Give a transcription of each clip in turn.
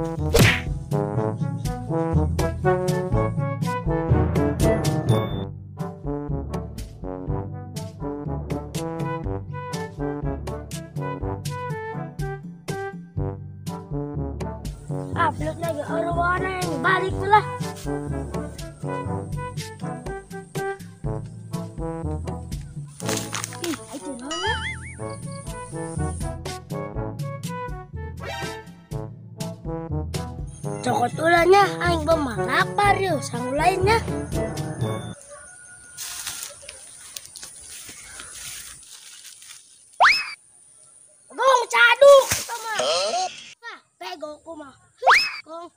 Upload lagi orang-orang yang balik pula. Ih, itu mana? Cokot ulangnya, aing bermalapar yuk, sang lainnya. Gong caduk, sama. Nah, pego ku mah. Gong.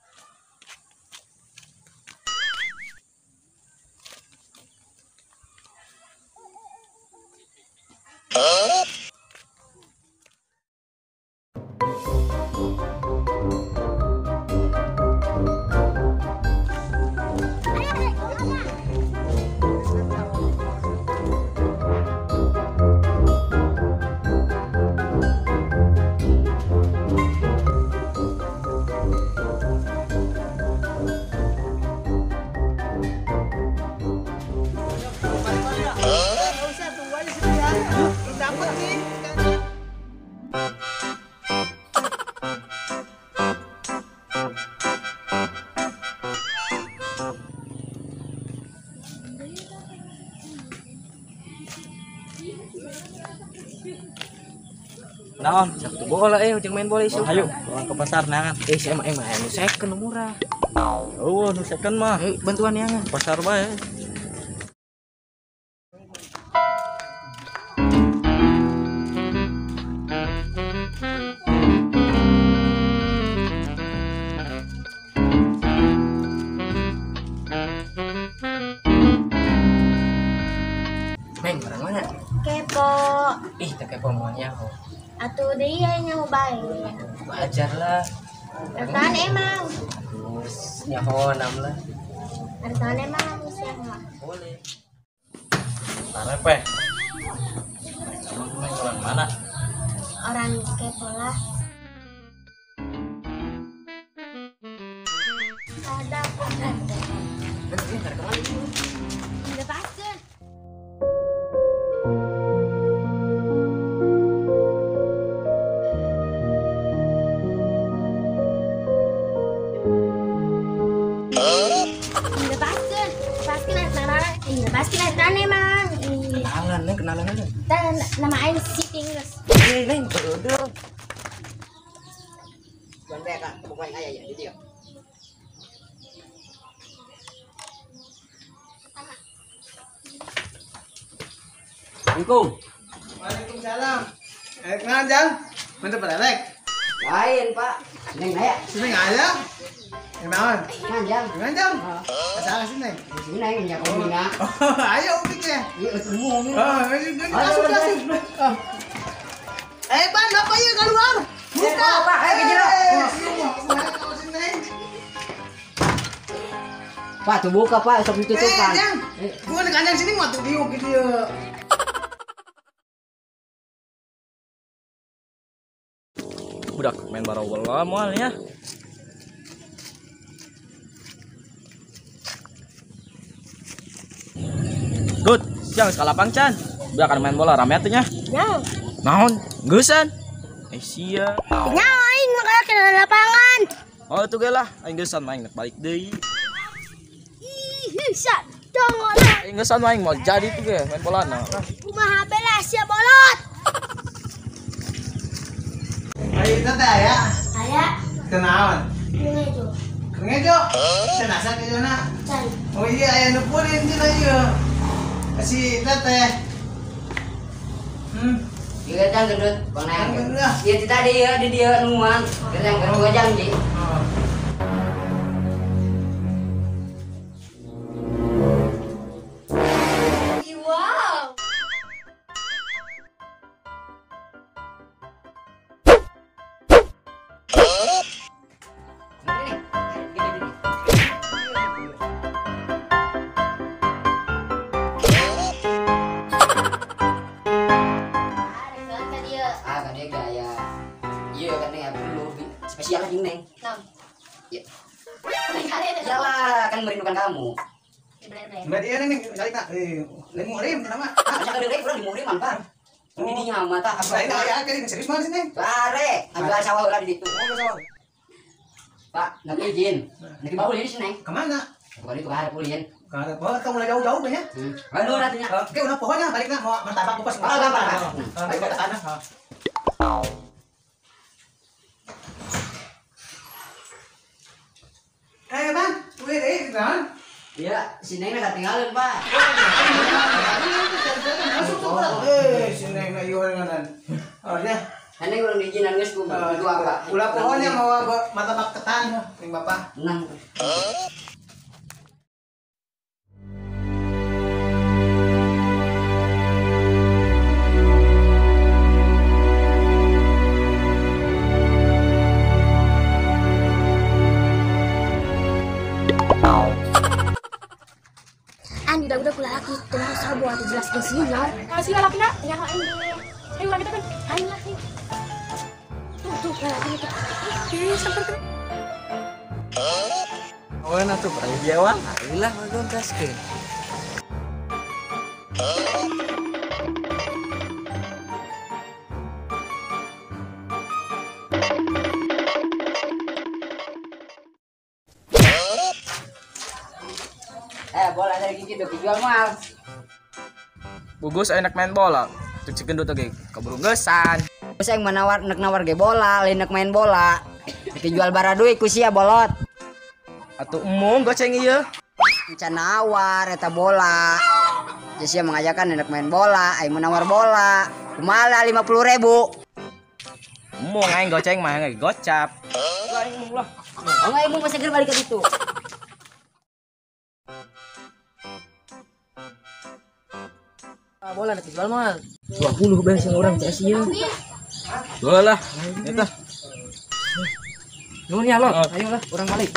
Naon, satu bola ujung main bola isu. Ayo, orang ke pasar nangan. Saya emang nu second nu murah. Oh, nu second mah. Bantuan yang Pasar bae. Neng, barang mana? Kepo. Ih, tak kepo maunya kok. Atuh dia yang baik. Wajar lah. Bertahan emang. Terus nyahonam lah. Bertahan emang siapa? Boleh. Arepe. Emang main orang mana? Orang kepo lah. Ada apa? Lepaskan. Lepaskan air emang. Kenalan, Neng, kenalan aja. Dan nama aing Siti Inggris. Neng, duduk. Kak, bukan ayah ya, jadi ya. Assalamualaikum. Waalaikumsalam. Kenal Jang? Mantap pelelek. Lain, Pak. Neng ayah. Sini ayah. Kenalan. Kanjang. Kenal Jang? Masalah sini. Sini neng ya kamu na. Ayo upik ya. Iya, umum. Ini masuk. Pan, apa ya keluar? Buka. Pak, ayo ke jero. Pak, tuh buka, Pak. Sok ditutupan. Jang. Gua di kandang sini mau tuh diuk gitu ya. Budak main barawal lah moalnya. Good, siang sekalapang Chan. Biar kan main bola rame atunya. Yang. Naon? Geusan. Sia. Yang aing makanya kena lapangan. Oh, itu ge lah, aing geusan main balik deui. Ih, bisa. Tongol lah. Aing geusan main mau jadi tuh ge main bola na. Kumaha belas ya bolot. Ayo tante ya. Aya. Kenalan. Ini itu. Kengejo. Senasa ke jona. Cari. Oh iya, ayah nupurin cina iya. Kasih teteh. Iya, Jang gendut. Bang Yang Neng. kedua. Iya, tadi ya di dia nuan. Kita yang kedua janji. Oh. Wow. Ah, kan dia gaya. Iya kan Neng perlu spesial lagi Neng. Nam. Iyalah, kan merindukan kamu. Berarti ya nih kali tak. Lemu rim nama. Hanya kan dari kurang dimurim par. Didinya mata apa Saya ya kali serius banget sini. Pare, ambil sawah udah di situ. Oh, Pak, nggak izin. Nanti bawa ulin sini. kemana? Bukan itu kan ulin. Karena kamu mulai jauh-jauh ya. Aduh nantinya. Oke, udah pokoknya balik nak mau martabak kupas. Oh, gampang. Baik ke sana. Bang, wih deh, kan? Iya, sini nggak ketinggalan Pak. Masuk tuh, sini na iwan nganan. Oh, ya. Ini kurang diizinan guys, itu apa? Ulah pohonnya mau martabak ketan, ning Bapak. Enam. Udah kula laki tunggu sabu atau jelas di sini ya. Kasih laki nak, yang lain. Ayo orang kita kan, ayo laki. Tuh laki itu. Sampai. Oh, nah tuh pada biawang. Ayolah magon kaskeun. Bola dari gigi tuh dijual mal. Bugus enak main bola. Tuh gendut lagi keburu gesan. Terus yang nawar ge bola, linek main bola. Dijual baradui ku sia bolot. Atuh umum goceng ieu. Can nawar eta bola. Jadi sia mengajakan enak main bola, ai menawar bola. Kumaha 50.000. Umum aing goceng mah nggak gocap. Aing umum lah. Oh enggak ibu masih balik ke situ. Bola nak jual mal. 20 beres yang orang CS ieu. Jual lah. Eta. Nuhun ya, Lot. Ayolah, orang balik.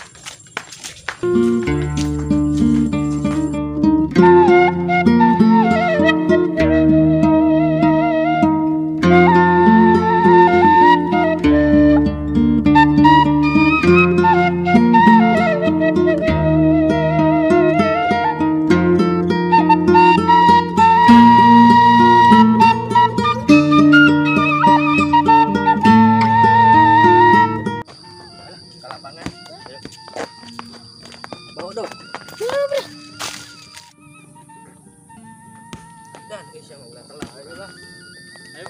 Dan guys yang udah telah ayolah. Ayo.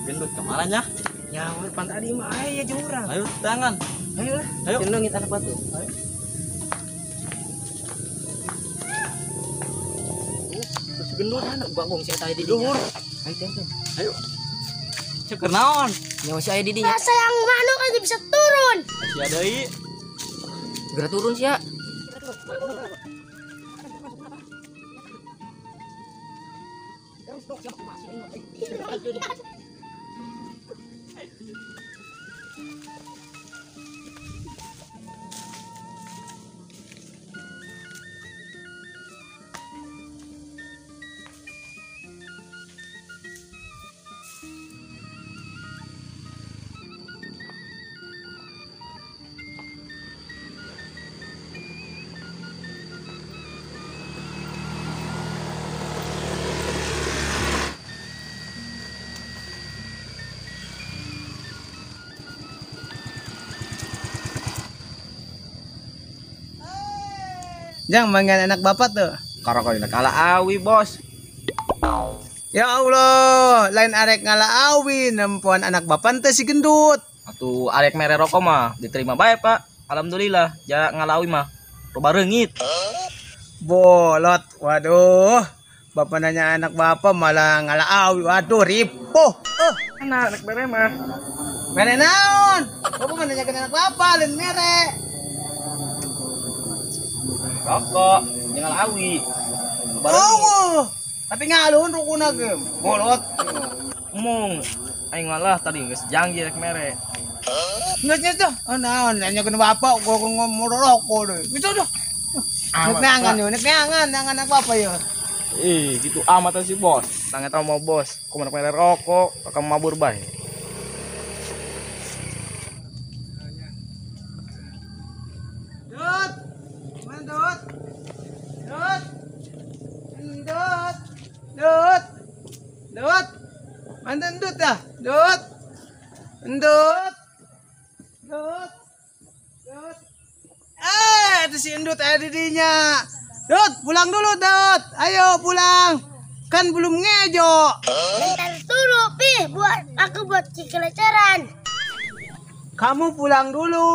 Gendut kemalanya. Ya, pan tadi mah ayo jeung urang. Ayo tangan. Ayo lah. Ayo. Cendeungit anak batu. Ayo. Terus gendut anak bagong si eta di Luhur. Ayo tenten. Ayo. Ceker naon? Nyawa si aya di dinya. Masa yang manuk aja bisa turun. Masih ada i. Geura turun sia. Jang manggil anak bapak tuh. Karo kali kala awi, Bos. Ya Allah, lain arek ngala awi nempuan anak bapak teh si gendut. Atuh arek mere rokok mah diterima bae, Pak. Alhamdulillah, ja ngalawi mah. Coba reungit. Bolot, waduh. Bapak nanya anak bapak malah ngalaawi. Waduh, ripuh. Anak mere mah. Mere naon? Bapak menanyakan anak bapak, lain mere. Rokok, jangan awi. Oh, tapi ngalun rukuna gem. Bolot. Mung, aing malah tadi geus janji rek mere. Nges tuh. Oh, naon nanyakan bapak kok ngomong rokok deh. Gitu dah. Nek neangan yo, nek neangan anak bapak yo. Gitu amat si bos. Tangga tau mau bos. Ku menek mere rokok, kakak mabur bae. Dut. Mana Dut? Dut. Dut. Dut. Dut. Mantan Dut dah. Dut. Dut. Dut. Dut. Itu si Endut ada dinya. Dut, pulang dulu Dut. Ayo pulang. Kan belum ngejo. Bentar dulu, Pi. Buat cikeleceran. Kamu pulang dulu.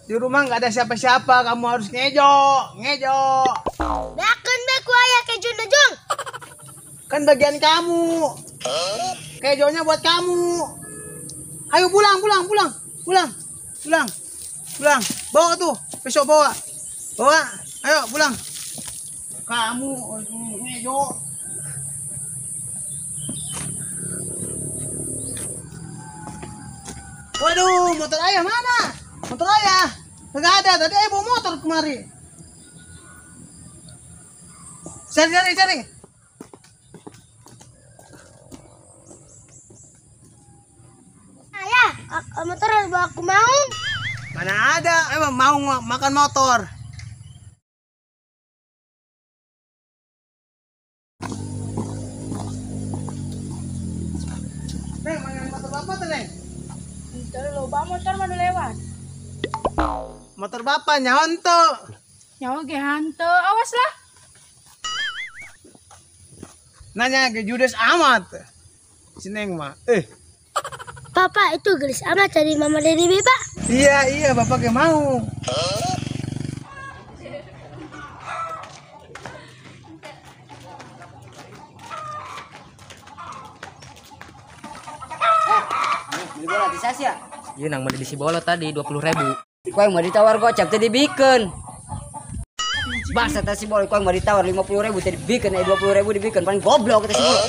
Di rumah nggak ada siapa-siapa. Kamu harus ngejo. Ngejo. Bahkan baku ayah ke Jun. Kan bagian kamu. Kejonya buat kamu. Ayo pulang. Bawa tuh. Besok bawa. Ayo pulang. Kamu ngejo. Waduh, motor ayah mana? Motor ayah. Nggak ada. Tadi ayah bawa motor kemari. Cari. Ayah, motor bawa aku mau. Mana ada? Emang mau makan motor. Neng, mana motor bapak tuh, Neng? Itu loba motor mana lewat. Motor bapak nyaon tuh. Nyawa ge hantu. Awas lah. Nanya ke judes amat. Si Neng mah. Papa, itu gelis amat dari mama dari Beba. Iya, bapak gak mau. Beli bola di sas ya? Iya nang beli si bola tadi 20.000. Kau yang mau ditawar gocap tadi bikin. Bangsa tadi si bola kau yang mau ditawar 50.000 tadi bikin, 20.000 dibikin paling goblok tadi si bola.